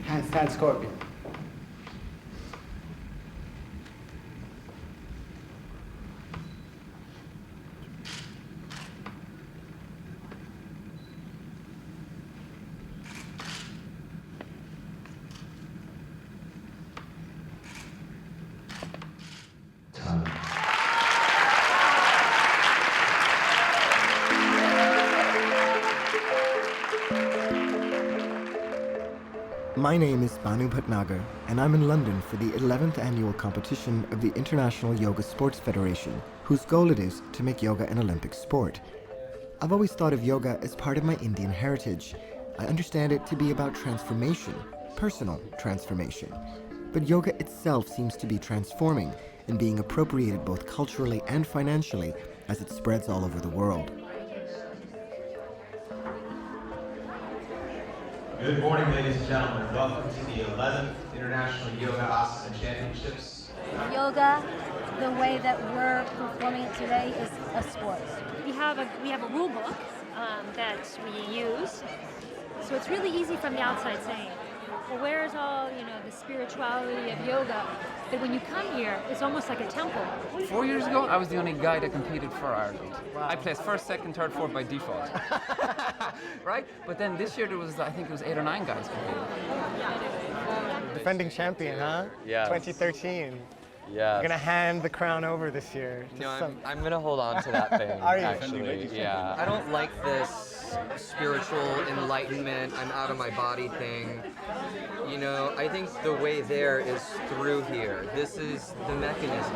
Handstand scorpion. My name is Banu Bhatnagar, and I'm in London for the 11th annual competition of the International Yoga Sports Federation, whose goal it is to make yoga an Olympic sport. I've always thought of yoga as part of my Indian heritage. I understand it to be about transformation, personal transformation. But yoga itself seems to be transforming and being appropriated both culturally and financially as it spreads all over the world. Good morning, ladies and gentlemen. Welcome to the 11th International Yoga Asana Championships. Yoga, the way that we're performing it today, is a sport. We have a rule book that we use, so it's really easy from the outside saying, well, where's all the spirituality of yoga? But when you come here, it's almost like a temple. 4 years ago, I was the only guy that competed for Ireland. Wow. I placed first, second, third, fourth by default. Right? But then this year I think it was 8 or 9 guys competing. Defending champion, huh? Yeah. 2013. Yeah. You're gonna hand the crown over this year. No, I'm gonna hold on to that thing. Are you? Actually, yeah. I don't like this spiritual enlightenment, I'm out of my body thing. I think the way there is through here. This is the mechanism.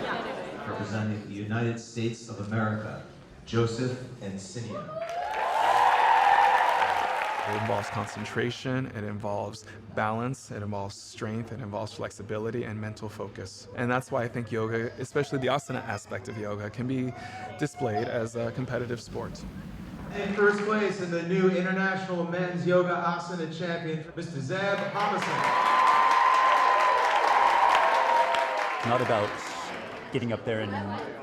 Representing the United States of America, Joseph and Sinia. It involves concentration, it involves balance, it involves strength, it involves flexibility and mental focus. And that's why I think yoga, especially the asana aspect of yoga, can be displayed as a competitive sport. In first place in the new International Men's Yoga Asana Champion, Mr. Zeb Homison. It's not about getting up there and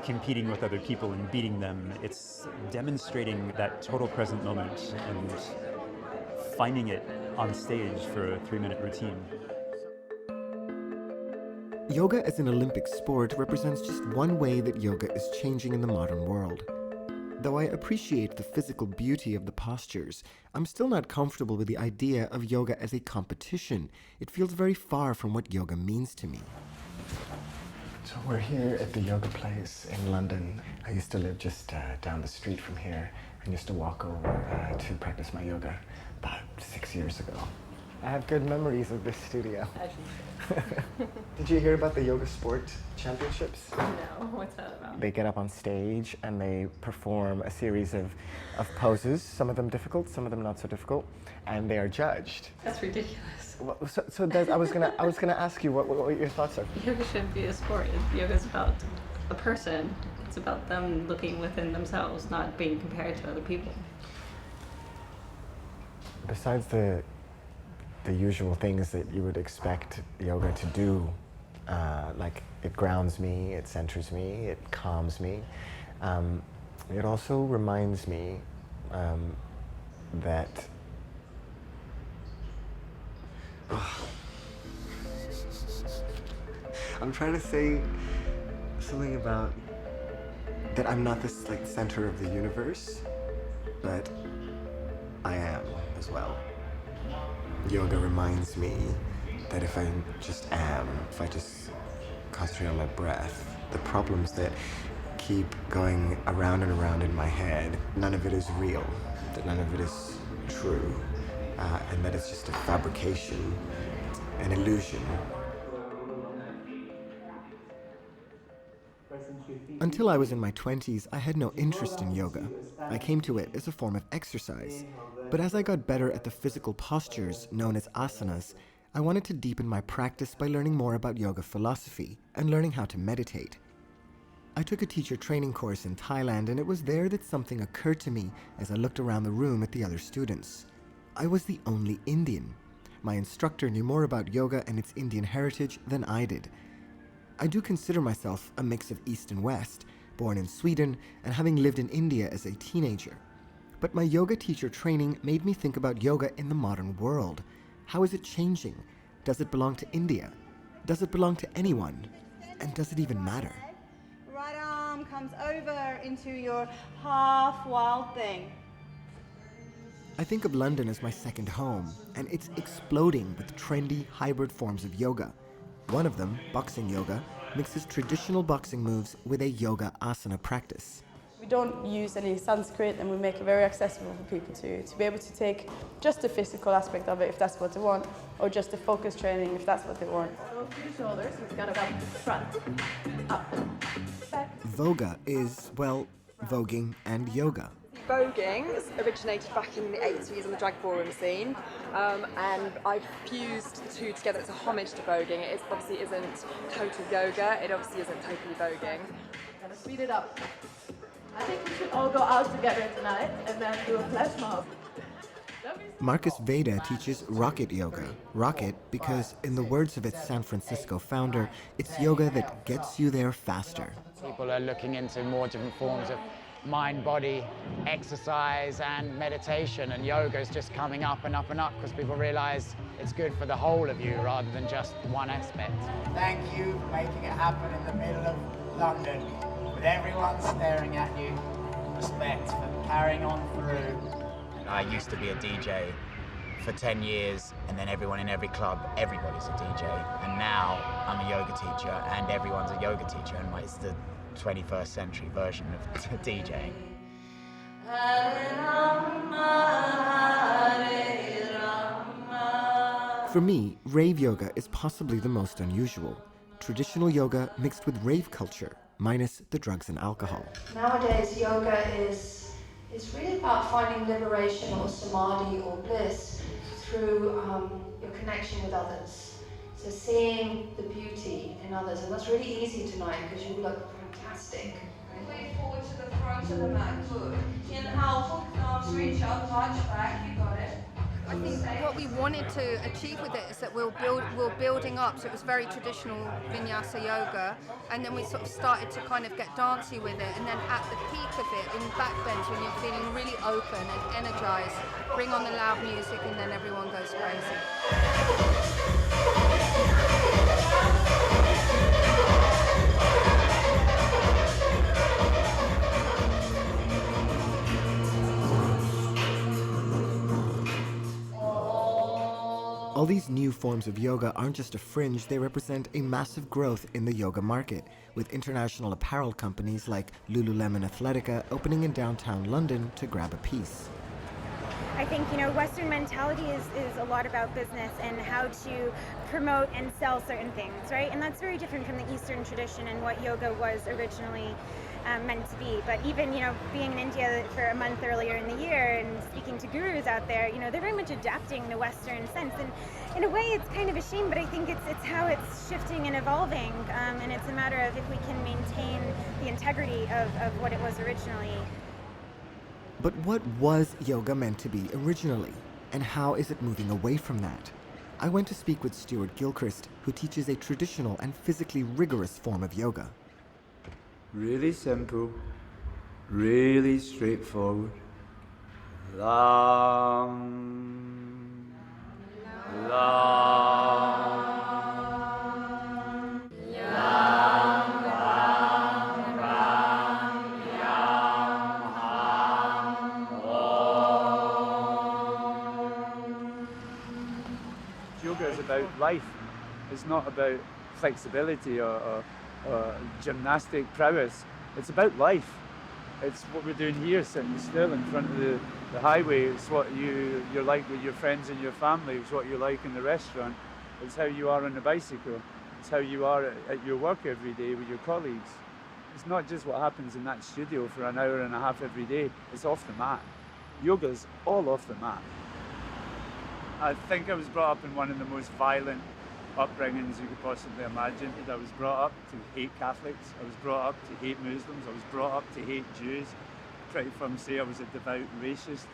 competing with other people and beating them. It's demonstrating that total present moment and finding it on stage for a 3-minute routine. Yoga as an Olympic sport represents just one way that yoga is changing in the modern world. Though I appreciate the physical beauty of the postures, I'm still not comfortable with the idea of yoga as a competition. It feels very far from what yoga means to me. So we're here at the yoga place in London. I used to live just down the street from here and used to walk over to practice my yoga about 6 years ago. I have good memories of this studio. Did you hear about the Yoga Sport Championships? No, what's that about? They get up on stage and they perform a series of poses, some of them difficult, some of them not so difficult, and they are judged. That's ridiculous. I was gonna ask you what your thoughts are. Yoga shouldn't be a sport. Yoga's about a person. It's about them looking within themselves, not being compared to other people. Besides the usual things that you would expect yoga to do, like it grounds me, it centers me, it calms me, it also reminds me that I'm trying to say something about that I'm not this center of the universe, but I am as well. Yoga reminds me that if I just am, if I just concentrate on my breath, the problems that keep going around and around in my head, none of it is real, that none of it is true, and that it's just a fabrication, an illusion. Until I was in my 20s, I had no interest in yoga. I came to it as a form of exercise. But as I got better at the physical postures known as asanas, I wanted to deepen my practice by learning more about yoga philosophy and learning how to meditate. I took a teacher training course in Thailand, and it was there that something occurred to me as I looked around the room at the other students. I was the only Indian. My instructor knew more about yoga and its Indian heritage than I did. I do consider myself a mix of East and West, born in Sweden and having lived in India as a teenager. But my yoga teacher training made me think about yoga in the modern world. How is it changing? Does it belong to India? Does it belong to anyone? And does it even matter? Right arm comes over into your half wild thing. I think of London as my second home, and it's exploding with trendy hybrid forms of yoga. One of them, boxing yoga, mixes traditional boxing moves with a yoga asana practice. We don't use any Sanskrit, and we make it very accessible for people to be able to take just the physical aspect of it if that's what they want, or just the focus training if that's what they want. So to the shoulders, it's kind of up, front, up, back. Voga is, well, voguing and yoga. Voguing originated back in the 80s on the drag ballroom scene, and I've fused the two together. It's a homage to voguing. It obviously isn't total yoga, it obviously isn't totally voguing. Kind of speed it up. I think we should all go out together tonight and then do a flash mob. Marcus Veda teaches rocket yoga. Rocket because, in the words of its San Francisco founder, it's yoga that gets you there faster. People are looking into more different forms of mind-body exercise and meditation, and yoga is just coming up and up and up because people realize it's good for the whole of you rather than just one aspect. Thank you for making it happen in the middle of London with everyone staring at you. Respect for carrying on through. I used to be a DJ for 10 years, and then everyone in every club, everybody's a DJ. And now I'm a yoga teacher, and everyone's a yoga teacher, and it's the 21st century version of DJing. For me, rave yoga is possibly the most unusual. Traditional yoga mixed with rave culture, minus the drugs and alcohol. Nowadays, yoga is really about finding liberation or samadhi or bliss through your connection with others. So seeing the beauty in others, and that's really easy tonight because you look fantastic. Way forward to the front of the mat, good. Inhale, hook the arms, reach up, touch back, you got it. I think what we wanted to achieve with it is that we're building up, so it was very traditional vinyasa yoga, and then we sort of started to kind of get dancey with it, and then at the peak of it, in backbench, when you're feeling really open and energized, bring on the loud music, and then everyone goes crazy. All these new forms of yoga aren't just a fringe, they represent a massive growth in the yoga market, with international apparel companies like Lululemon Athletica opening in downtown London to grab a piece. I think, Western mentality is a lot about business and how to promote and sell certain things, right? And that's very different from the Eastern tradition and what yoga was originally meant to be. But even, being in India for a month earlier in the year and speaking to gurus out there, they're very much adapting the Western sense. And in a way, it's kind of a shame, but I think it's how it's shifting and evolving. And it's a matter of if we can maintain the integrity of what it was originally. But what was yoga meant to be originally? And how is it moving away from that? I went to speak with Stuart Gilchrist, who teaches a traditional and physically rigorous form of yoga. Really simple, really straightforward. Lam, lam. Yoga is about life. It's not about flexibility or gymnastic prowess. It's about life. It's what we're doing here, sitting still in front of the highway. It's what you're like with your friends and your family. It's what you're like in the restaurant. It's how you are on the bicycle. It's how you are at your work every day with your colleagues. It's not just what happens in that studio for an hour and a half every day. It's off the mat. Yoga's all off the mat. I think I was brought up in one of the most violent upbringings you could possibly imagine. I was brought up to hate Catholics, I was brought up to hate Muslims, I was brought up to hate Jews. Pretty firm say I was a devout racist.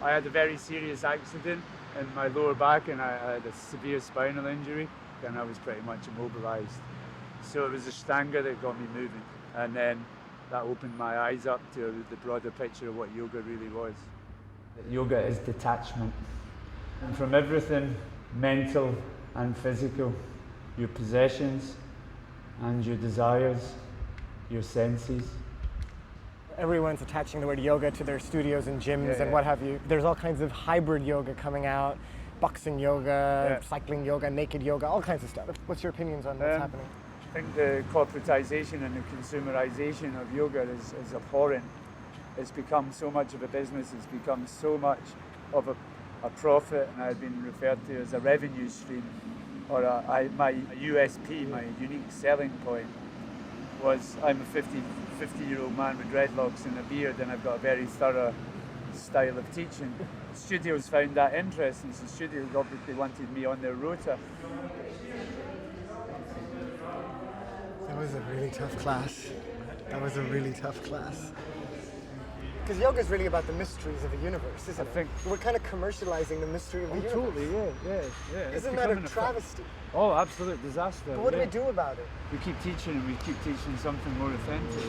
I had a very serious accident in my lower back and I had a severe spinal injury and I was pretty much immobilized. So it was Ashtanga that got me moving, and then that opened my eyes up to the broader picture of what yoga really was. Yoga is detachment. And from everything mental and physical, your possessions and your desires, your senses. Everyone's attaching the word yoga to their studios and gyms and what have you. There's all kinds of hybrid yoga coming out, boxing yoga, cycling yoga, naked yoga, all kinds of stuff. What's your opinions on what's happening? I think the corporatization and the consumerization of yoga is abhorrent. It's become so much of a business, it's become so much of a profit, and I've been referred to as a revenue stream, or my USP, my unique selling point, was I'm a 50-year-old man with dreadlocks and a beard, and I've got a very thorough style of teaching. Studios found that interesting, so studios obviously wanted me on their rota. That was a really tough class. That was a really tough class. Because yoga is really about the mysteries of the universe, isn't it? We're kind of commercializing the mystery of the universe. Totally, yeah. Isn't that a travesty? Oh, absolute disaster. But what do we do about it? We keep teaching and we keep teaching something more authentic.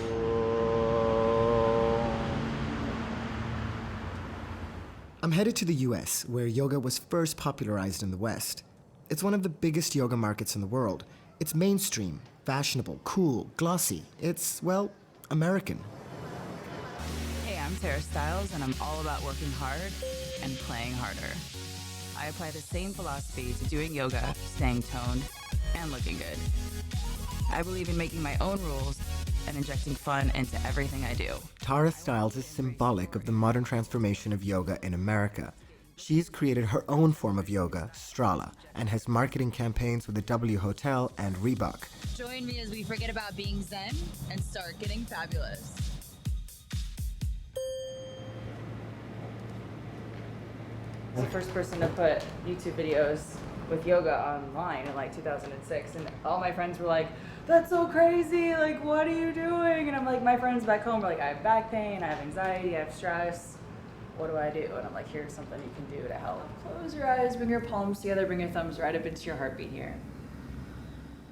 I'm headed to the US, where yoga was first popularized in the West. It's one of the biggest yoga markets in the world. It's mainstream, fashionable, cool, glossy. It's, well, American. Hey, I'm Sarah Stiles, and I'm all about working hard and playing harder. I apply the same philosophy to doing yoga, staying toned, and looking good. I believe in making my own rules and injecting fun into everything I do. Tara Stiles is symbolic of the modern transformation of yoga in America. She's created her own form of yoga, Strala, and has marketing campaigns with the W Hotel and Reebok. Join me as we forget about being zen and start getting fabulous. I was the first person to put YouTube videos with yoga online in like 2006, and all my friends were like, "That's so crazy, like what are you doing?" And I'm like, my friends back home were like, "I have back pain, I have anxiety, I have stress. What do I do?" And I'm like, "Here's something you can do to help. Close your eyes, bring your palms together, bring your thumbs right up into your heartbeat here."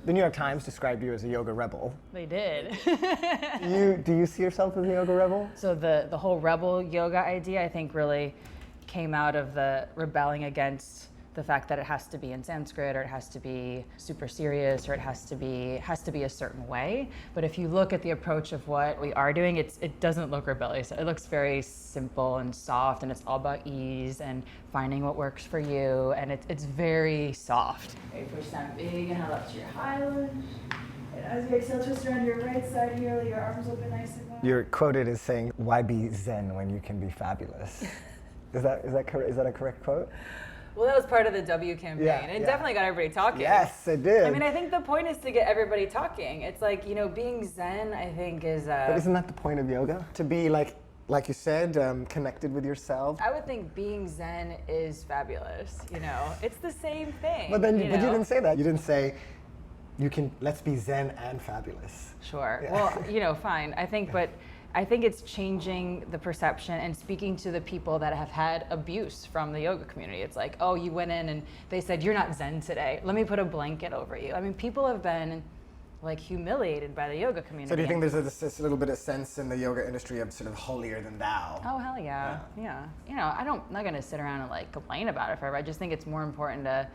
The New York Times described you as a yoga rebel. They did. Do you see yourself as a yoga rebel? So the whole rebel yoga idea, I think, really came out of the rebelling against the fact that it has to be in Sanskrit, or it has to be super serious, or it has to be a certain way. But if you look at the approach of what we are doing, it doesn't look rebellious. It looks very simple and soft, and it's all about ease and finding what works for you, and it's very soft. Okay, push down big, inhale up to your high lunge. And as you exhale, twist around your right side here, let your arms open nice and wide. You're quoted as saying, "Why be zen when you can be fabulous?" Is that correct? Is that a correct quote? Well, that was part of the W campaign. Yeah, It definitely got everybody talking. Yes, it did. I mean, I think the point is to get everybody talking. It's like, being zen, I think, is... But isn't that the point of yoga? To be, like you said, connected with yourself? I would think being zen is fabulous, It's the same thing. But then, but you didn't say that. You didn't say, let's be zen and fabulous. Sure. Yeah. Well, fine. I think it's changing the perception and speaking to the people that have had abuse from the yoga community. It's like, oh, you went in and they said, "You're not zen today. Let me put a blanket over you." I mean, people have been like humiliated by the yoga community. So do you think there's a little bit of sense in the yoga industry of sort of holier than thou? Oh, hell yeah. Yeah. I'm not going to sit around and like complain about it forever. I just think it's more important to,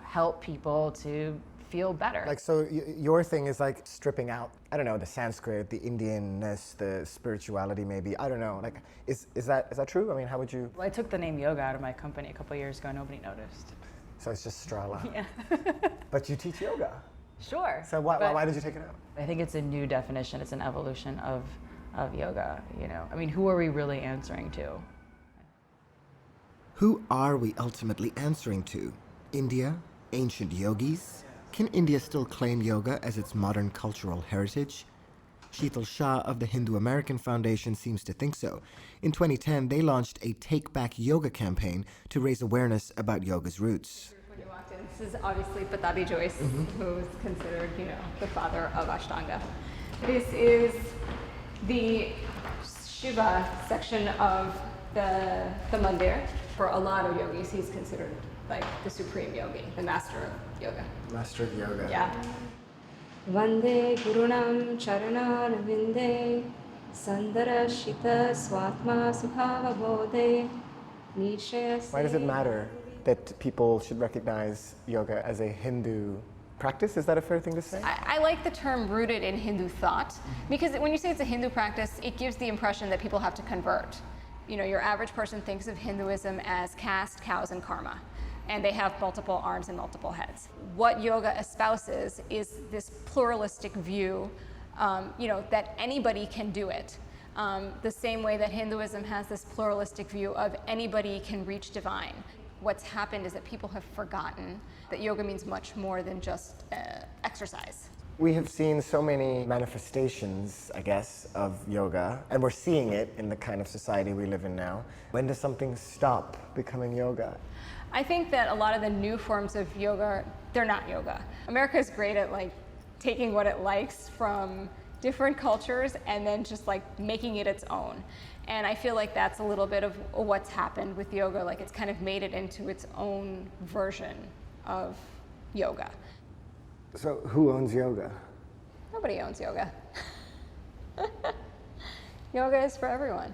help people to feel better. Like, so your thing is like stripping out, I don't know, the Sanskrit, the Indianness, the spirituality maybe, I don't know, like, is that true? I mean, how would you? Well, I took the name yoga out of my company a couple years ago, nobody noticed. So it's just Strala. Yeah. But you teach yoga. Sure. So why did you take it out? I think it's a new definition, it's an evolution of yoga, I mean, who are we really answering to? Who are we ultimately answering to? India? Ancient yogis? Can India still claim yoga as its modern cultural heritage? Sheetal Shah of the Hindu American Foundation seems to think so. In 2010, they launched a takeback yoga campaign to raise awareness about yoga's roots. When you walked in, this is obviously Patabi Joyce, who is considered, the father of Ashtanga. This is the Shiva section of the mandir. For a lot of yogis, he's considered like the supreme yogi, the master of yoga. Master of yoga. Yeah. Vande Gurunam Charanan Vinde Sandara Shita Swatma Subhava Bodhe. Why does it matter that people should recognize yoga as a Hindu practice? Is that a fair thing to say? I like the term rooted in Hindu thought, because when you say it's a Hindu practice, it gives the impression that people have to convert. Your average person thinks of Hinduism as caste, cows, and karma, and they have multiple arms and multiple heads. What yoga espouses is this pluralistic view, that anybody can do it. The same way that Hinduism has this pluralistic view of anybody can reach divine. What's happened is that people have forgotten that yoga means much more than just exercise. We have seen so many manifestations, I guess, of yoga, and we're seeing it in the kind of society we live in now. When does something stop becoming yoga? I think that a lot of the new forms of yoga, they're not yoga. America is great at taking what it likes from different cultures and then just making it its own. And I feel like that's a little bit of what's happened with yoga. It's kind of made it into its own version of yoga. So who owns yoga? Nobody owns yoga. Yoga is for everyone.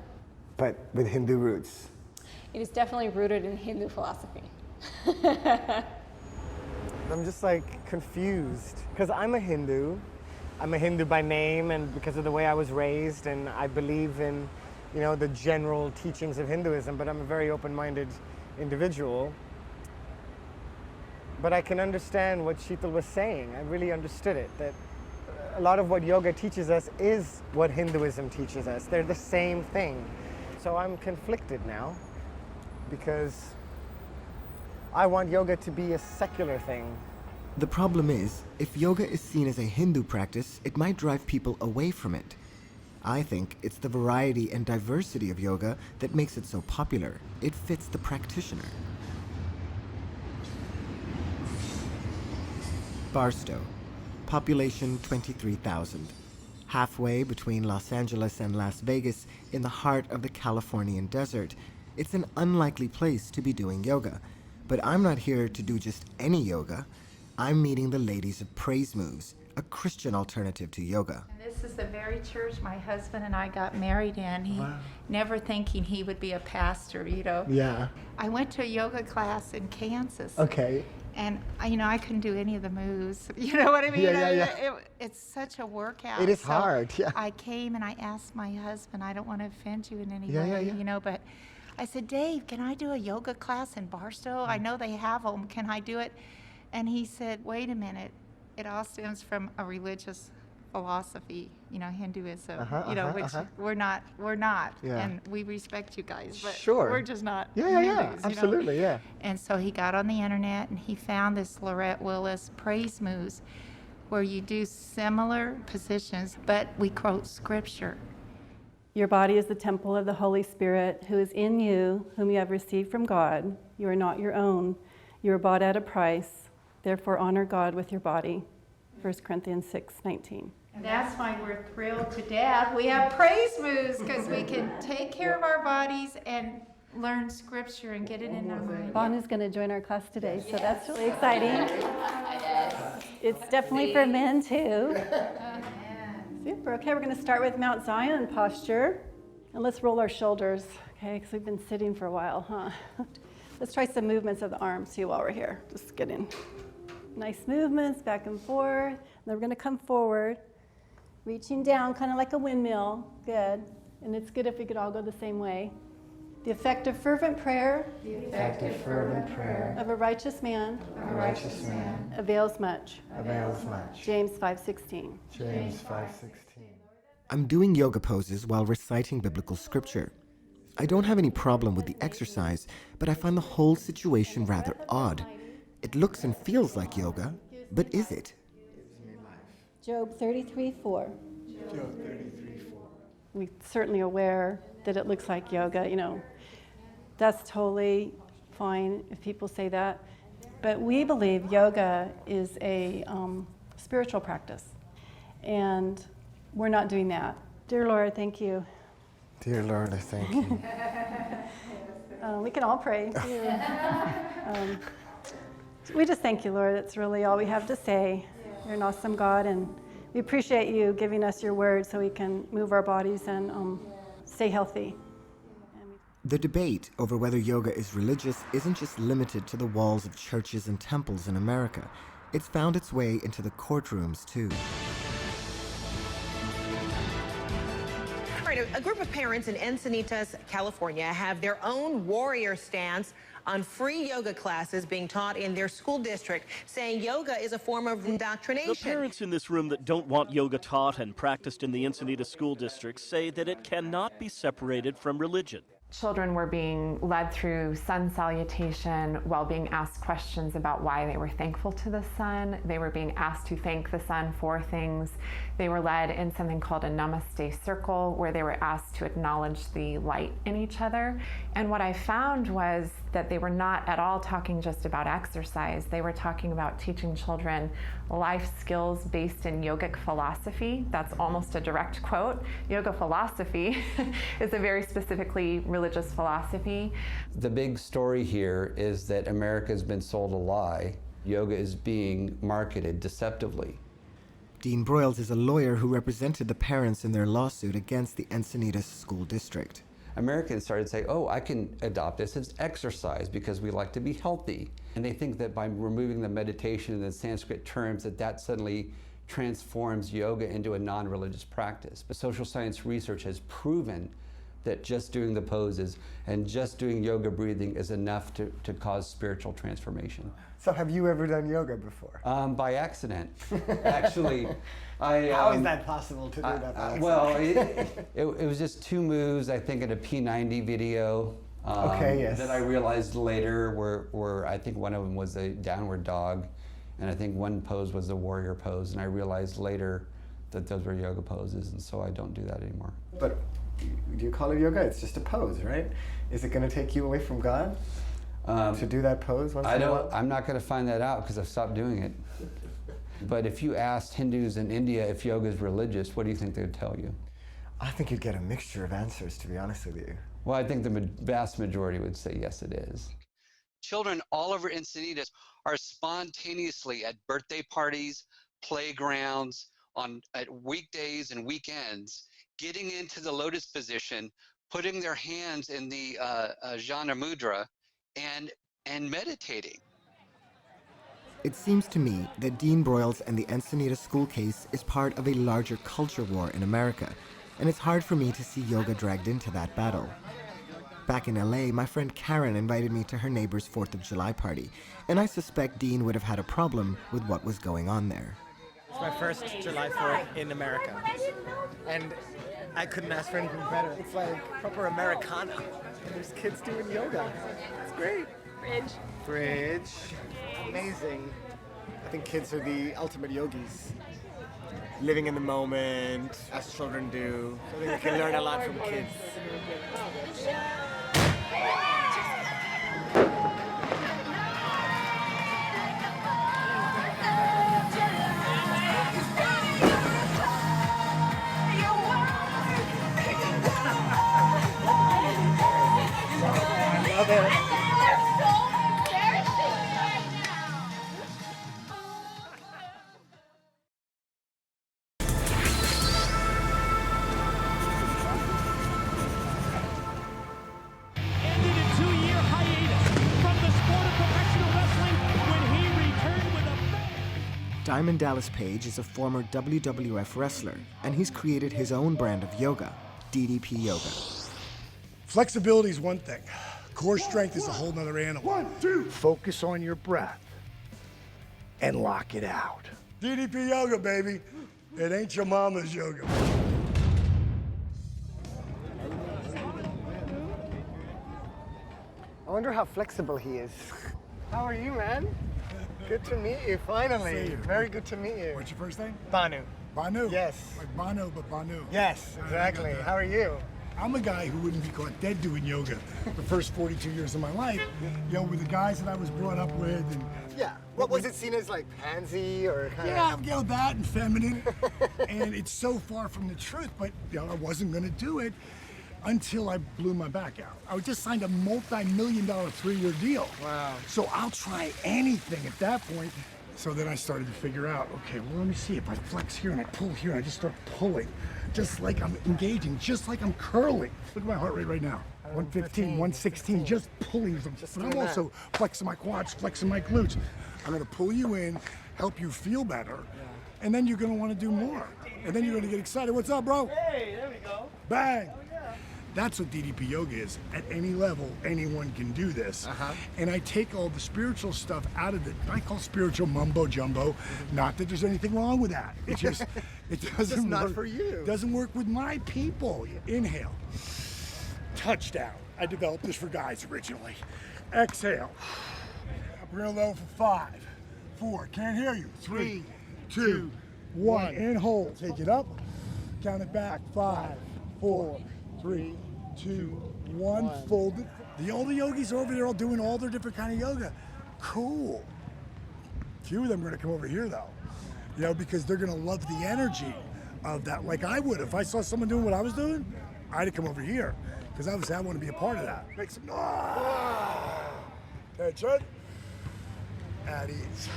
But with Hindu roots? It is definitely rooted in Hindu philosophy. I'm just confused, because I'm a Hindu. I'm a Hindu by name and because of the way I was raised, and I believe in, the general teachings of Hinduism, but I'm a very open-minded individual. But I can understand what Sheetal was saying. I really understood it, that a lot of what yoga teaches us is what Hinduism teaches us. They're the same thing. So I'm conflicted now because I want yoga to be a secular thing. The problem is, if yoga is seen as a Hindu practice, it might drive people away from it. I think it's the variety and diversity of yoga that makes it so popular. It fits the practitioner. Barstow, population 23,000. Halfway between Los Angeles and Las Vegas, in the heart of the Californian desert. It's an unlikely place to be doing yoga. But I'm not here to do just any yoga. I'm meeting the ladies of Praise Moves, a Christian alternative to yoga. And this is the very church my husband and I got married in. He never thinking he would be a pastor, Yeah. I went to a yoga class in Kansas. Okay. And I couldn't do any of the moves. You know what I mean? Yeah. It's such a workout. It is hard, yeah. I came and I asked my husband, I don't want to offend you in any Yeah, way, yeah. But I said, Dave, can I do a yoga class in Barstow? I know they have them. Can I do it? And he said, wait a minute. It all stems from a religious philosophy, Hinduism, which we're not. Yeah. And we respect you guys, but Sure. we're just not Yeah, Hindus, absolutely, yeah. And so he got on the internet and he found this Lorette Willis Praise Moves where you do similar positions, but we quote scripture. Your body is the temple of the Holy Spirit who is in you, whom you have received from God. You are not your own. You are bought at a price. Therefore, honor God with your body. 1 Corinthians 6:19. And that's why we're thrilled to death. We have Praise Moves because we can take care of our bodies and learn scripture and get it in our mind. Bonu's going to join our class today, so that's really exciting. It's definitely for men too. Super. Okay, we're going to start with Mount Zion posture. And let's roll our shoulders, okay, because we've been sitting for a while, huh? Let's try some movements of the arms too while we're here. Just get in. Nice movements back and forth. And then we're going to come forward, reaching down kind of like a windmill. Good. And it's good if we could all go the same way. The effective fervent prayer. The effective fervent prayer of a righteous man. of a righteous man Avails much. avails much. James 5:16. James 5:16. I'm doing yoga poses while reciting biblical scripture. I don't have any problem with the exercise, but I find the whole situation rather odd. It looks and feels like yoga, but is it? Job 33:4. Job 33:4. We're certainly aware that it looks like yoga, That's totally fine if people say that. But we believe yoga is a spiritual practice, and we're not doing that. Dear Lord, thank you. Dear Lord, I thank you. We can all pray too. We just thank you, Lord. That's really all we have to say. You're an awesome God, and we appreciate you giving us your word so we can move our bodies and stay healthy. The debate over whether yoga is religious isn't just limited to the walls of churches and temples in America. It's found its way into the courtrooms, too. All right, a group of parents in Encinitas, California, have their own warrior stance on free yoga classes being taught in their school district, saying yoga is a form of indoctrination. The parents in this room that don't want yoga taught and practiced in the Encinitas school district say that it cannot be separated from religion. Children were being led through sun salutation while being asked questions about why they were thankful to the sun. They were being asked to thank the sun for things. They were led in something called a namaste circle, where they were asked to acknowledge the light in each other. And what I found was that they were not at all talking just about exercise. They were talking about teaching children life skills based in yogic philosophy. That's almost a direct quote. Yoga philosophy is a very specifically religious philosophy. The big story here is that America has been sold a lie. Yoga is being marketed deceptively. Dean Broyles is a lawyer who represented the parents in their lawsuit against the Encinitas school district. Americans started to say, oh, I can adopt this as exercise because we like to be healthy. And they think that by removing the meditation and the Sanskrit terms, that suddenly transforms yoga into a non-religious practice. But social science research has proven that just doing the poses and just doing yoga breathing is enough to cause spiritual transformation. So have you ever done yoga before? By accident. Actually, How is that possible to do that by accident? Well, it was just two moves, I think, in a P90 video. Okay, yes. That I realized later were I think one of them was a downward dog, and I think one pose was the warrior pose, and I realized later that those were yoga poses, and so I don't do that anymore. But do you call it yoga? It's just a pose, right? Is it going to take you away from God to do that pose once in a while? I'm not going to find that out because I've stopped doing it. But if you asked Hindus in India if yoga is religious, what do you think they would tell you? I think you'd get a mixture of answers, to be honest with you. Well, I think the vast majority would say yes, it is. Children all over Encinitas are spontaneously at birthday parties, playgrounds, at weekdays and weekends, getting into the lotus position, putting their hands in the jhana mudra, and meditating. It seems to me that Dean Broyles and the Encinitas school case is part of a larger culture war in America, and it's hard for me to see yoga dragged into that battle. Back in LA, my friend Karen invited me to her neighbor's 4th of July party, and I suspect Dean would have had a problem with what was going on there. It's my first July 4th in America, and I couldn't ask for anything better. It's like proper Americana, and there's kids doing yoga. It's great. Bridge. Amazing. I think kids are the ultimate yogis. Living in the moment, as children do. So I think we can learn a lot from kids. I love it. Diamond Dallas Page is a former WWF wrestler, and he's created his own brand of yoga, DDP Yoga. Flexibility is one thing. Core strength is a whole nother animal. 1, 2. Focus on your breath and lock it out. DDP Yoga, baby. It ain't your mama's yoga. I wonder how flexible he is. How are you, man? Good to meet you, finally. Same. Very good to meet you. What's your first name? Banu. Banu? Yes. Like Banu, but Banu. Yes, exactly. How are you? I'm a guy who wouldn't be caught dead doing yoga the first 42 years of my life, with the guys that I was brought up with. And yeah, what was it seen as, like, pansy or kind of? Yeah, that and feminine. And it's so far from the truth, but I wasn't gonna do it until I blew my back out. I just signed a multi-million-dollar 3-year deal. Wow. So I'll try anything at that point. So then I started to figure out, okay, well, let me see, if I flex here and I pull here and I just start pulling, just like I'm engaging, just like I'm curling. Look at my heart rate right now. 115, 116, just pulling them. But I'm also flexing my quads, flexing my glutes. I'm gonna pull you in, help you feel better, and then you're gonna wanna do more. And then you're gonna get excited. What's up, bro? Hey, there we go. Bang! That's what DDP Yoga is. At any level, anyone can do this. And I take all the spiritual stuff out of it. I call spiritual mumbo jumbo. Not that there's anything wrong with that. It just, it doesn't just not work. for you. Doesn't work with my people. Inhale. Touchdown. I developed this for guys originally. Exhale. Up real low for 5, 4, can't hear you. 3, 2, 1. And hold. Take it up. Count it back. 5, 4, 3, 2, 1, fold it. All the yogis are over there all doing all their different kind of yoga. Cool. Few of them are gonna come over here though, because they're gonna love the energy of that. Like I would, if I saw someone doing what I was doing, I'd come over here, because obviously I want to be a part of that. Make some noise. Attention. At ease.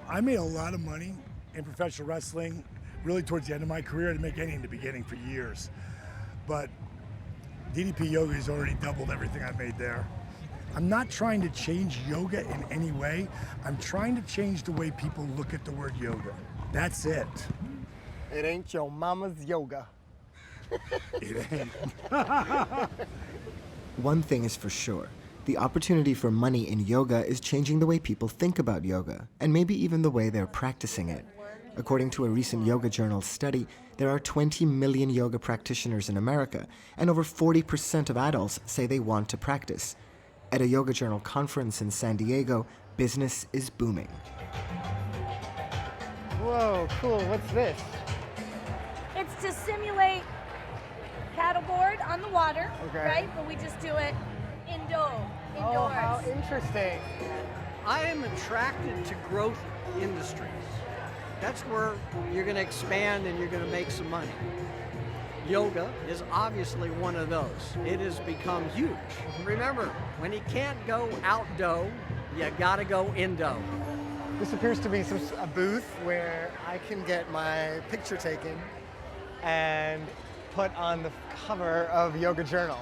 I made a lot of money in professional wrestling, really towards the end of my career. I didn't make any in the beginning for years. But DDP Yoga has already doubled everything I made there. I'm not trying to change yoga in any way. I'm trying to change the way people look at the word yoga. That's it. It ain't your mama's yoga. It ain't. One thing is for sure. The opportunity for money in yoga is changing the way people think about yoga, and maybe even the way they're practicing it. According to a recent Yoga Journal study, there are 20 million yoga practitioners in America, and over 40% of adults say they want to practice. At a Yoga Journal conference in San Diego, business is booming. Whoa, cool. What's this? It's to simulate paddleboard on the water, Okay. right? But we just do it indoors. Oh, how interesting. I am attracted to growth industries. That's where you're going to expand and you're going to make some money. Yoga is obviously one of those. It has become huge. Remember, when you can't go outdo, you got to go indo. This appears to be a booth where I can get my picture taken and put on the cover of Yoga Journal.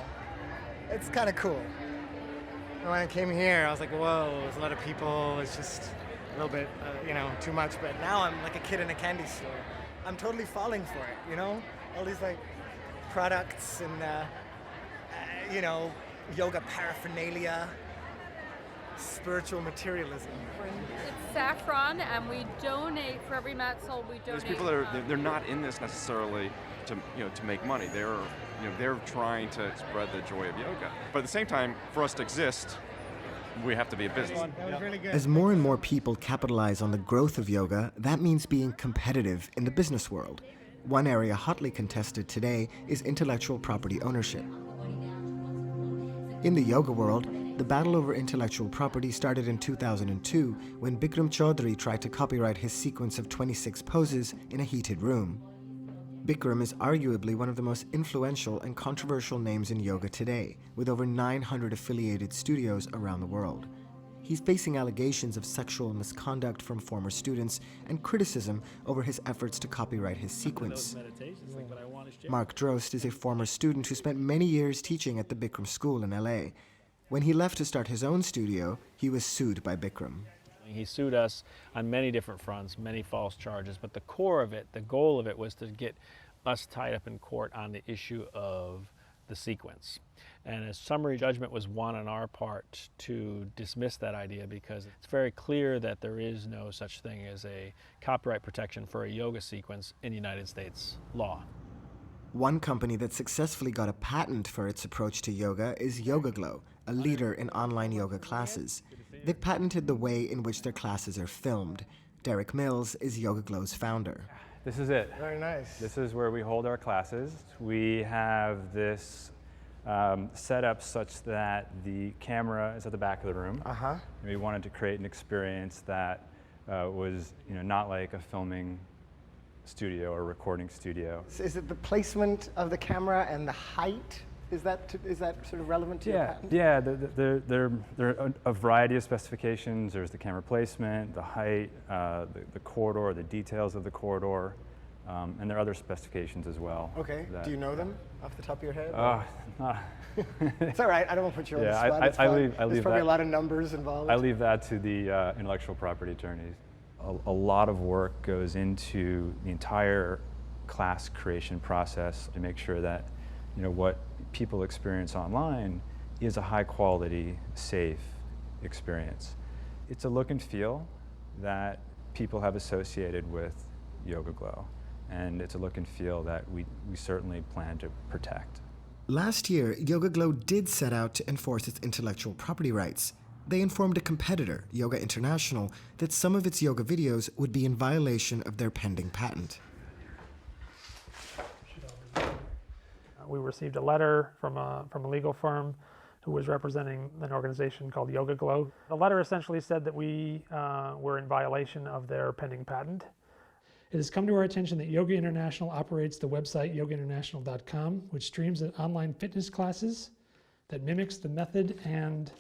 It's kind of cool. And when I came here, I was like, whoa, there's a lot of people. It's just a little bit, too much. But now I'm like a kid in a candy store. I'm totally falling for it, All these like products and, yoga paraphernalia, spiritual materialism. It's saffron, and we donate for every mat sold. We donate. There's people that they're not in this necessarily to make money. They're trying to spread the joy of yoga. But at the same time, for us to exist, we have to be a business. That was really good. As more and more people capitalize on the growth of yoga, that means being competitive in the business world. One area hotly contested today is intellectual property ownership. In the yoga world, the battle over intellectual property started in 2002 when Bikram Chaudhry tried to copyright his sequence of 26 poses in a heated room. Bikram is arguably one of the most influential and controversial names in yoga today, with over 900 affiliated studios around the world. He's facing allegations of sexual misconduct from former students and criticism over his efforts to copyright his sequence. Mark Drost is a former student who spent many years teaching at the Bikram School in LA. When he left to start his own studio, he was sued by Bikram. He sued us on many different fronts, many false charges, but the core of it, the goal of it, was to get us tied up in court on the issue of the sequence. And a summary judgment was won on our part to dismiss that idea because it's very clear that there is no such thing as a copyright protection for a yoga sequence in United States law. One company that successfully got a patent for its approach to yoga is YogaGlow, a leader in online yoga classes. They've patented the way in which their classes are filmed. Derek Mills is YogaGlow's founder. This is it. Very nice. This is where we hold our classes. We have this set up such that the camera is at the back of the room. Uh-huh. We wanted to create an experience that was, not like a filming studio or recording studio. So is it the placement of the camera and the height? Is that sort of relevant to your patent? Yeah, there are a variety of specifications. There's the camera placement, the height, the corridor, the details of the corridor, and there are other specifications as well. Okay. Do you know them off the top of your head? It's all right. I don't want to put you on the spot. I leave There's probably a lot of numbers involved. I leave that to the intellectual property attorneys. A lot of work goes into the entire class creation process to make sure that what people experience online is a high quality, safe experience. It's a look and feel that people have associated with Yoga Glow, and it's a look and feel that we certainly plan to protect. Last year, Yoga Glow did set out to enforce its intellectual property rights. They informed a competitor, Yoga International, that some of its yoga videos would be in violation of their pending patent. We received a letter from a legal firm who was representing an organization called Yoga Glow. The letter essentially said that we were in violation of their pending patent. It has come to our attention that Yoga International operates the website yogainternational.com, which streams online fitness classes that mimics the method and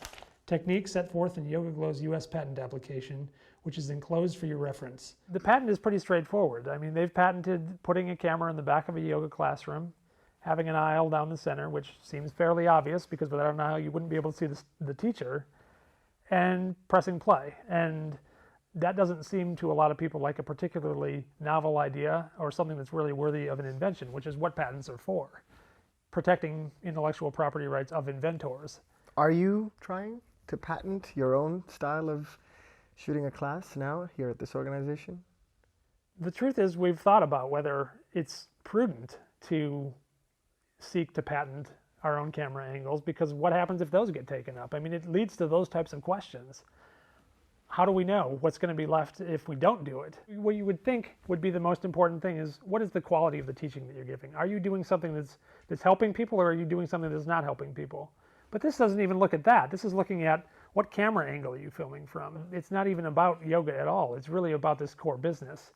technique set forth in Yoga Glow's U.S. patent application, which is enclosed for your reference. The patent is pretty straightforward. I mean, they've patented putting a camera in the back of a yoga classroom, having an aisle down the center, which seems fairly obvious because without an aisle you wouldn't be able to see the teacher, and pressing play. And that doesn't seem to a lot of people like a particularly novel idea or something that's really worthy of an invention, which is what patents are for, protecting intellectual property rights of inventors. Are you trying to patent your own style of shooting a class now here at this organization? The truth is we've thought about whether it's prudent to seek to patent our own camera angles, because what happens if those get taken up? I mean, it leads to those types of questions. How do we know what's going to be left if we don't do it? What you would think would be the most important thing is, what is the quality of the teaching that you're giving? Are you doing something that's helping people, or are you doing something that's not helping people? But this doesn't even look at that. This is looking at what camera angle are you filming from. It's not even about yoga at all. It's really about this core business.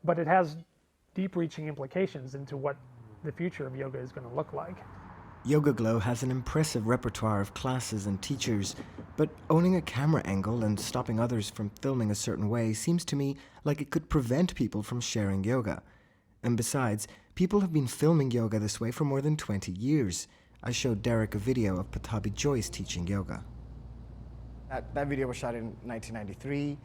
But it has deep-reaching implications into what the future of yoga is going to look like. Yoga Glow has an impressive repertoire of classes and teachers, but owning a camera angle and stopping others from filming a certain way seems to me like it could prevent people from sharing yoga. And besides, people have been filming yoga this way for more than 20 years. I showed Derek a video of Patabi Joyce teaching yoga. That video was shot in 1993.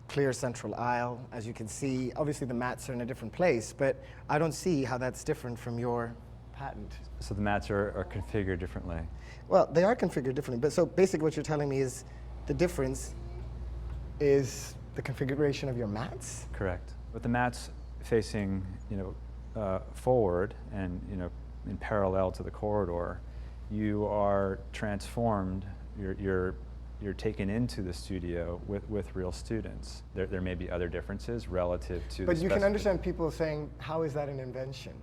Clear central aisle, as you can see. Obviously the mats are in a different place, but I don't see how that's different from your patent. So the mats are configured differently? Well, they are configured differently, but so basically what you're telling me is the difference is the configuration of your mats? Correct. With the mats facing, forward and, in parallel to the corridor, you are transformed, you're taken into the studio with real students. There may be other differences relative to But you can understand people saying, how is that an invention?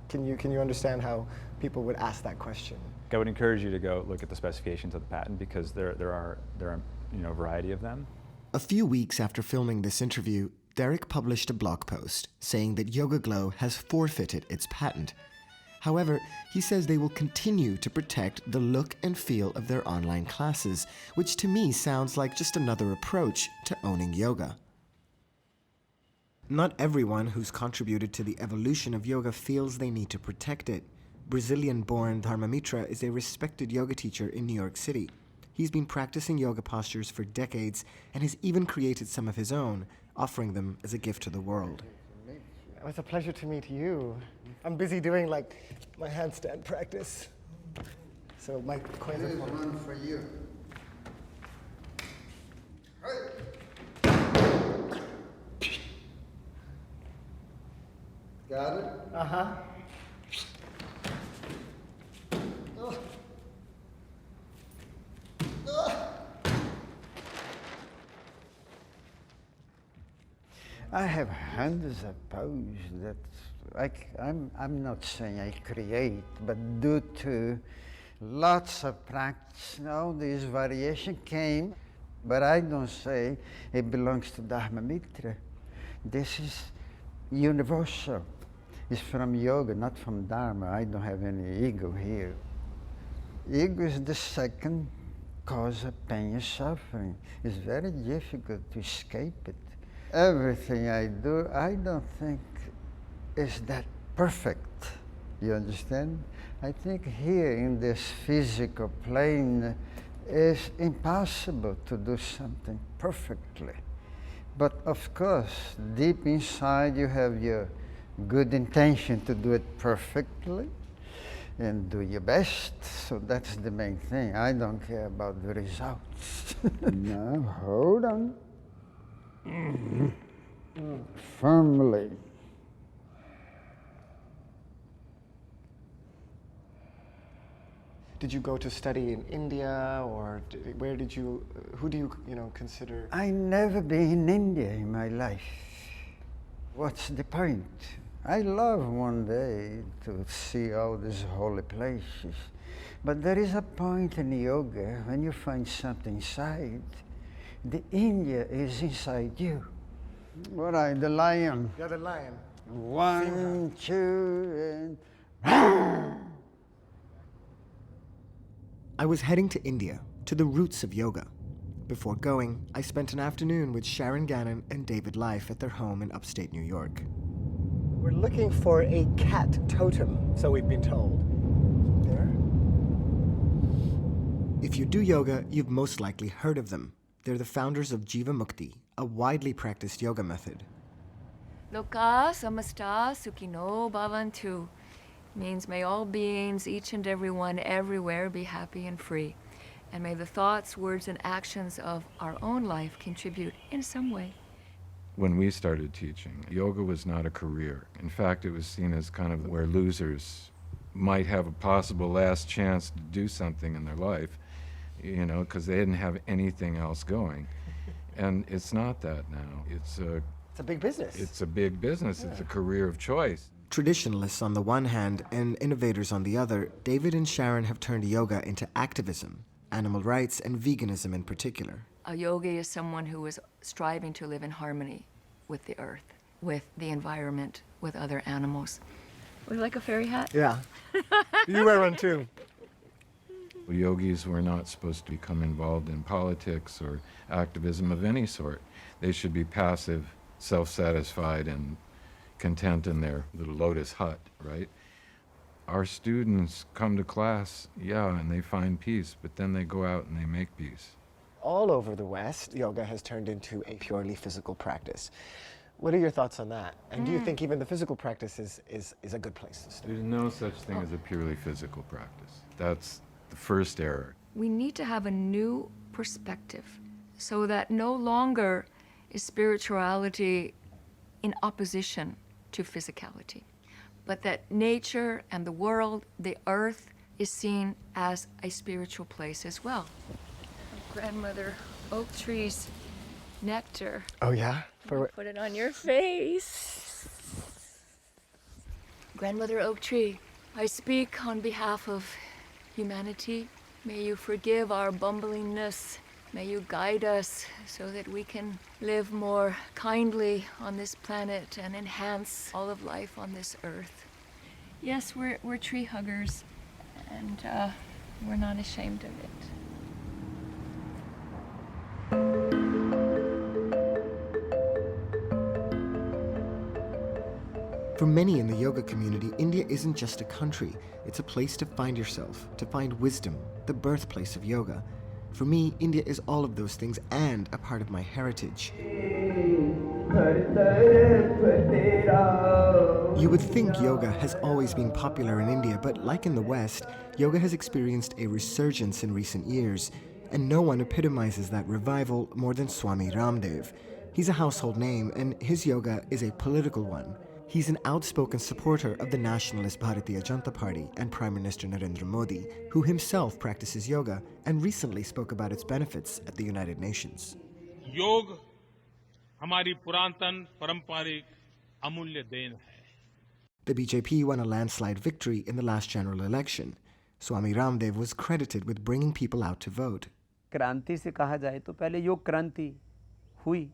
Can you understand how people would ask that question? I would encourage you to go look at the specifications of the patent, because there are a variety of them. A few weeks after filming this interview, Derek published a blog post saying that Yoga Glow has forfeited its patent. However, he says they will continue to protect the look and feel of their online classes, which to me sounds like just another approach to owning yoga. Not everyone who's contributed to the evolution of yoga feels they need to protect it. Brazilian-born Dharmamitra is a respected yoga teacher in New York City. He's been practicing yoga postures for decades and has even created some of his own, offering them as a gift to the world. It was a pleasure to meet you. I'm busy doing my handstand practice. So my coins are one for you. Got it? Uh-huh. I have hundreds of poses that I'm not saying I create, but due to lots of practice, this variation came, but I don't say it belongs to Dharma Mitra. This is universal. It's from yoga, not from Dharma. I don't have any ego here. Ego is the second cause of pain and suffering. It's very difficult to escape it. Everything I do, I don't think is that perfect. You understand? I think here in this physical plane, it's impossible to do something perfectly. But of course, deep inside you have your good intention to do it perfectly and do your best. So that's the main thing. I don't care about the results. Now, hold on. Firmly. Did you go to study in India, or where did you, who do you consider? I never been in India in my life. What's the point? I love one day to see all these holy places, but there is a point in yoga when you find something inside. The India is inside you. All right, the lion. Yeah, the lion. 1, 2, and... I was heading to India, to the roots of yoga. Before going, I spent an afternoon with Sharon Gannon and David Life at their home in upstate New York. We're looking for a cat totem, so we've been told. There. If you do yoga, you've most likely heard of them. They're the founders of Jiva Mukti, a widely practiced yoga method. Loka samasta sukhino bhavantu means may all beings, each and every one, everywhere, be happy and free. And may the thoughts, words, and actions of our own life contribute in some way. When we started teaching, yoga was not a career. In fact, it was seen as kind of where losers might have a possible last chance to do something in their life, because they didn't have anything else going. And it's not that now. It's a big business. It's a big business. Yeah. It's a career of choice. Traditionalists on the one hand and innovators on the other, David and Sharon have turned yoga into activism, animal rights and veganism in particular. A yogi is someone who is striving to live in harmony with the earth, with the environment, with other animals. Would you like a fairy hat? Yeah. You wear one too. Yogis were not supposed to become involved in politics or activism of any sort. They should be passive, self-satisfied, and content in their little lotus hut, right? Our students come to class, and they find peace, but then they go out and they make peace. All over the West, yoga has turned into a purely physical practice. What are your thoughts on that? And do you think even the physical practice is a good place to start? There's no such thing as a purely physical practice. That's the first error. We need to have a new perspective so that no longer is spirituality in opposition to physicality, but that nature and the world, the earth, is seen as a spiritual place as well. Grandmother oak tree's nectar. Oh yeah? Put it on your face. Grandmother oak tree, I speak on behalf of humanity. May you forgive our bumblingness. May you guide us so that we can live more kindly on this planet and enhance all of life on this earth. Yes, we're tree huggers, and we're not ashamed of it. For many in the yoga community, India isn't just a country. It's a place to find yourself, to find wisdom, the birthplace of yoga. For me, India is all of those things and a part of my heritage. You would think yoga has always been popular in India, but like in the West, yoga has experienced a resurgence in recent years, and no one epitomizes that revival more than Swami Ramdev. He's a household name, and his yoga is a political one. He's an outspoken supporter of the nationalist Bharatiya Janata Party and Prime Minister Narendra Modi, who himself practices yoga and recently spoke about its benefits at the United Nations. Yoga हमारी पुरातन पारंपरिक अमूल्य then है। The BJP won a landslide victory in the last general election. Swami Ramdev was credited with bringing people out to vote. क्रांति से कहा जाए तो पहले योग क्रांति हुई,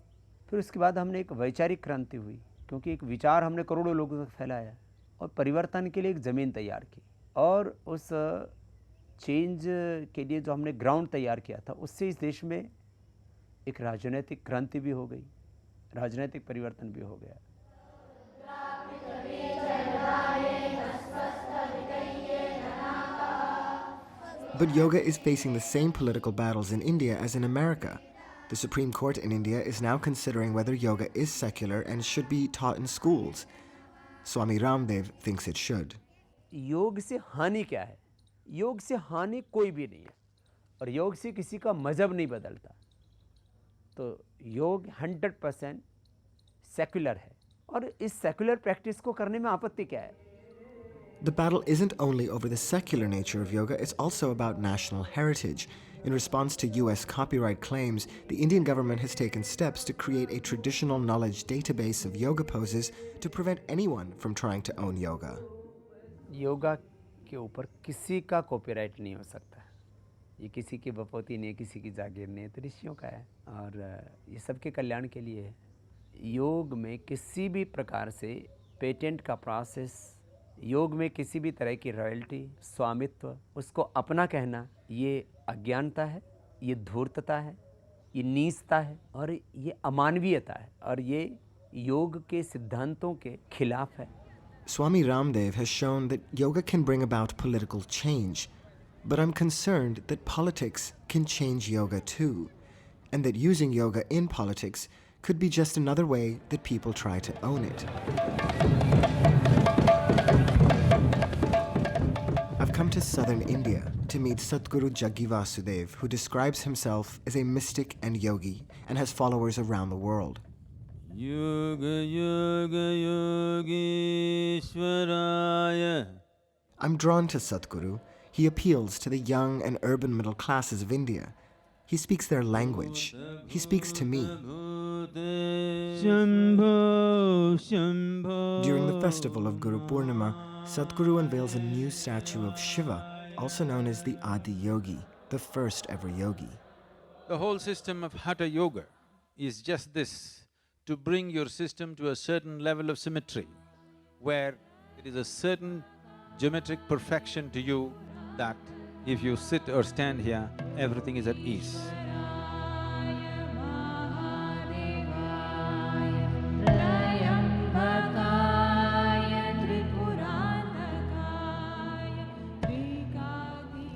फिर उसके बाद हमने एक वैचारिक क्रांति हुई, क्योंकि एक विचार हमने करोड़ों लोगों तक फैलाया और परिवर्तन के लिए एक ज़मीन तैयार की, और उस चेंज के लिए जो हमने ग्राउंड तैयार किया था, उससे इस देश में एक राजनीतिक क्रांति भी हो गई, राजनीतिक परिवर्तन भी हो गया। But yoga is facing the same political battles in India as in America. The Supreme Court in India is now considering whether yoga is secular and should be taught in schools. Swami Ramdev thinks it should. योग से हानि क्या है? योग से हानि कोई भी नहीं है, और योग से किसी का मजहब नहीं बदलता। तो योग 100% सेक्युलर है, और इस सेक्युलर प्रैक्टिस को करने में आपत्ति क्या है? The battle isn't only over the secular nature of yoga, it's also about national heritage. In response to US copyright claims, the Indian government has taken steps to create a traditional knowledge database of yoga poses to prevent anyone from trying to own yoga. Yoga के ऊपर किसी का copyright नहीं हो सकता। ये किसी की बपौती नहीं है, किसी की जागीर नहीं है, तो ऋषियों का है, और ये सबके कल्याण के लिए है। योग में किसी भी प्रकार से पेटेंट का प्रोसेस, योग में किसी भी तरह की रॉयल्टी, स्वामित्व, उसको अपना कहना, ये अज्ञानता है, ये धूर्तता है, ये नीचता है, और ये अमानवीयता है, और ये योग के सिद्धांतों के खिलाफ है। Swami Ramdev has shown that yoga can bring about political change, but I'm concerned that politics can change yoga too, and that using yoga in politics could be just another way that people try to own it. I've come to southern India to meet Sadhguru Jaggi Vasudev, who describes himself as a mystic and yogi and has followers around the world. Yoga Yoga Yogeshwaraya. I'm drawn to Sadhguru. He appeals to the young and urban middle classes of India. He speaks their language. He speaks to me. During the festival of Guru Purnima, Sadhguru unveils a new statue of Shiva, also known as the Adi Yogi, the first ever yogi. The whole system of Hatha Yoga is just this, to bring your system to a certain level of symmetry, where it is a certain geometric perfection to you that if you sit or stand here, everything is at ease.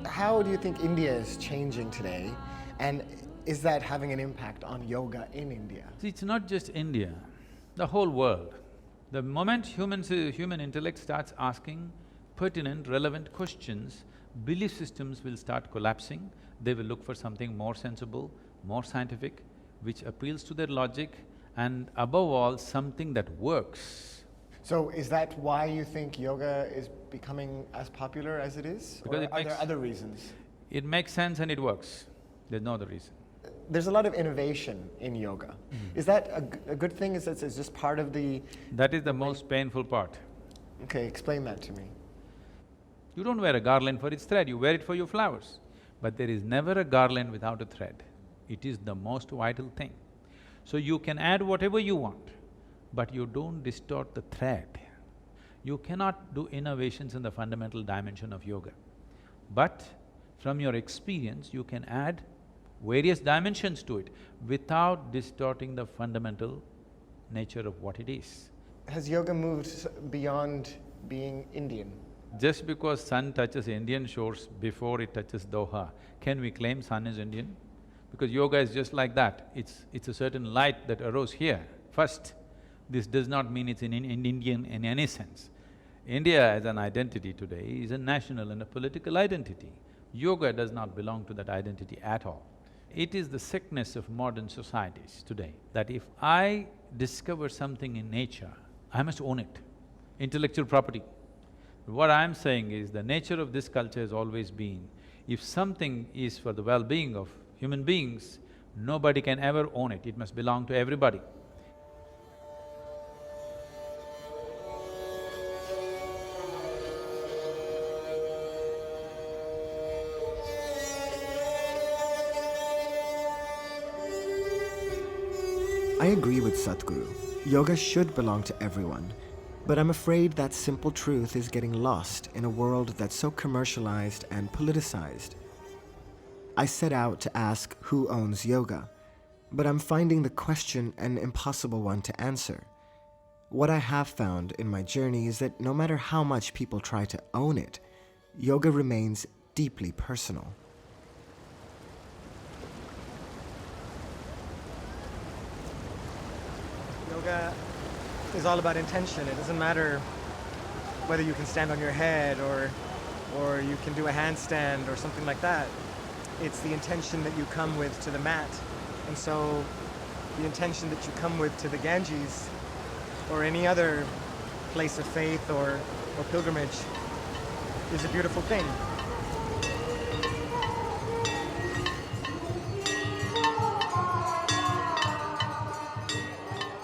How do you think India is changing today, and is that having an impact on yoga in India? See, it's not just India, the whole world. The moment human intellect starts asking pertinent, relevant questions, belief systems will start collapsing. They will look for something more sensible, more scientific, which appeals to their logic, and above all, something that works. So is that why you think yoga is becoming as popular as it is? Because or are there other reasons? It makes sense and it works. There's no other reason. There's a lot of innovation in yoga. Is that a good thing? Is that just part of the… That is the most painful part. Okay, explain that to me. You don't wear a garland for its thread, you wear it for your flowers. But there is never a garland without a thread. It is the most vital thing. So you can add whatever you want, but you don't distort the thread. You cannot do innovations in the fundamental dimension of yoga. But from your experience, you can add various dimensions to it without distorting the fundamental nature of what it is. Has yoga moved beyond being Indian? Just because sun touches Indian shores before it touches Doha, can we claim sun is Indian? Because yoga is just like that, it's a certain light that arose here first. This does not mean it's in Indian in any sense. India as an identity today is a national and a political identity. Yoga does not belong to that identity at all. It is the sickness of modern societies today, that if I discover something in nature, I must own it. Intellectual property. What I'm saying is, the nature of this culture has always been, if something is for the well-being of human beings, nobody can ever own it, it must belong to everybody. I agree with Sadhguru. Yoga should belong to everyone, but I'm afraid that simple truth is getting lost in a world that's so commercialized and politicized. I set out to ask who owns yoga, but I'm finding the question an impossible one to answer. What I have found in my journey is that no matter how much people try to own it, yoga remains deeply personal. Yoga is all about intention. It doesn't matter whether you can stand on your head or you can do a handstand or something like that. It's the intention that you come with to the mat. And so the intention that you come with to the Ganges or any other place of faith or pilgrimage is a beautiful thing.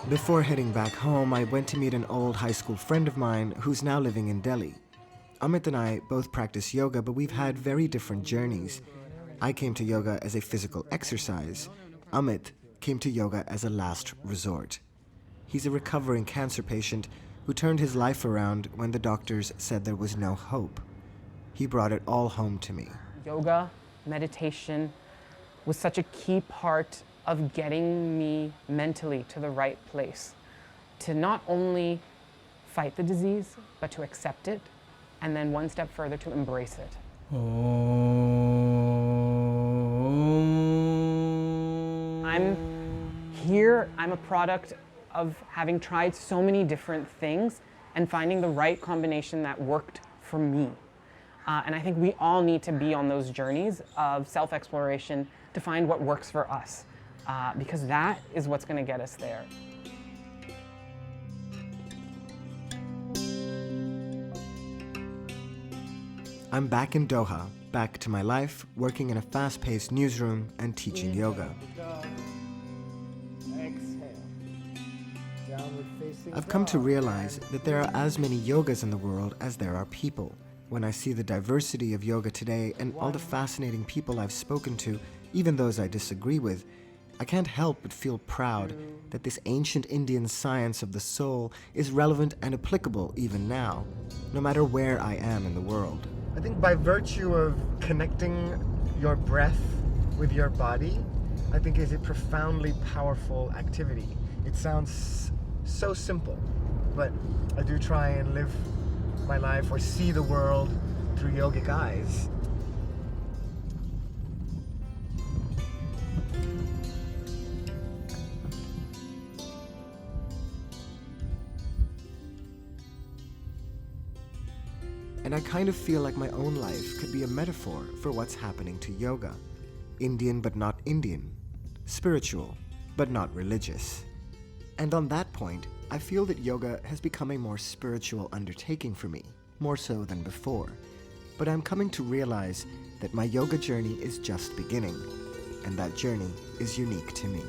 Before heading back home, I went to meet an old high school friend of mine who's now living in Delhi. Amit and I both practice yoga, but we've had very different journeys. I came to yoga as a physical exercise. Amit came to yoga as a last resort. He's a recovering cancer patient who turned his life around when the doctors said there was no hope. He brought it all home to me. Yoga, meditation was such a key part of getting me mentally to the right place, to not only fight the disease, but to accept it, and then one step further to embrace it. I'm here, I'm a product of having tried so many different things and finding the right combination that worked for me. And I think we all need to be on those journeys of self-exploration to find what works for us, because that is what's going to get us there. I'm back in Doha, back to my life, working in a fast-paced newsroom and teaching yoga. I've come to realize that there are as many yogas in the world as there are people. When I see the diversity of yoga today and all the fascinating people I've spoken to, even those I disagree with, I can't help but feel proud that this ancient Indian science of the soul is relevant and applicable even now, no matter where I am in the world. I think by virtue of connecting your breath with your body, I think is a profoundly powerful activity. It sounds so simple, but I do try and live my life or see the world through yogic eyes. And I kind of feel like my own life could be a metaphor for what's happening to yoga. Indian but not Indian. Spiritual but not religious. And on that point, I feel that yoga has become a more spiritual undertaking for me, more so than before. But I'm coming to realize that my yoga journey is just beginning, and that journey is unique to me.